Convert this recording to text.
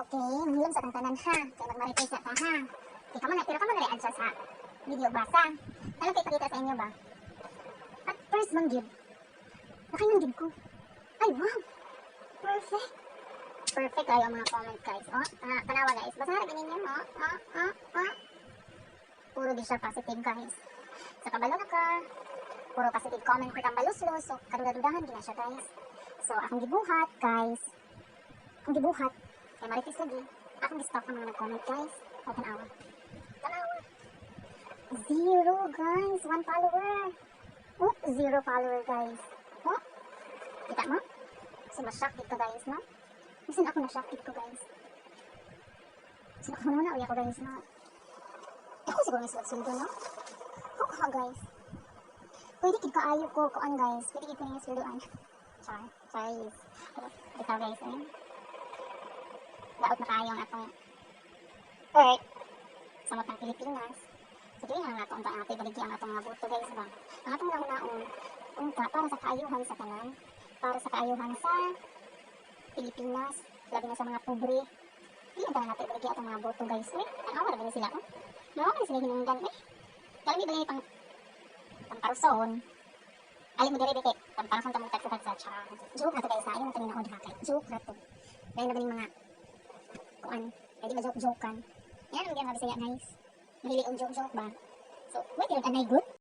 Okay, manghilom sa tangtanan ha. Kaya magmarites na ta ha. Okay, pero ka man na-react sa video ba sa? Alam kayo ipakita sa inyo ba? At first man gib. Nakainang gib ko. Ay wow! Perfect! Perfect kayo ang mga comment guys. Oh, tanawa guys. Basahan ginin niyo mo. Puro di siya positive guys. Sa kabalo na ka. Puro positive comment ko kang baluslos. So, kaduda-dudahan gina siya guys. So, akong gibuhat guys. Akong gibuhat. Kaya maritis lagi. Akong gi-stop ang mga nag-comment guys. O, tanawa. Tanawa. 0 guys. 1 follower. Oh, 0 follower guys. Oh, kita mo? So, ma-shock dito guys, no? Minsan ako na-shock dito guys. So, nakamuna uwi ako guys, no? Ako siguro may sulat-suldo, no? Ako ka guys. Pwede kid kaayo ko kuan guys. Pwede kid ko niya suldoan. Sorry. Ito guys, eh. Daot na kayo ang atong Earth sa matang Pilipinas. So, dili nga nga itong ate baligi ang atong mga buto guys ba? Ang atong nauna-un, unta, para sa kaayuhan sa tanan, para sa kaayuhan sa Pilipinas, labi na sa mga pobre. Dili ang natin baligi atong mga buto guys. Eh, ang awa na sila, oh. Nawa na sila hinungdan, eh. Kalami ba pang pamparuson? Alin mo diri kay pamparuson ta mo tagsukat sa charang. Joke na to guys, ayaw na tayo na on kay. Joke na to. Dahil na ba mga kuan, pwede ma-joke-jokean. Yan ang mga bisaya guys. Mahili ang joke-joke ba? So, wait, yun, anay good?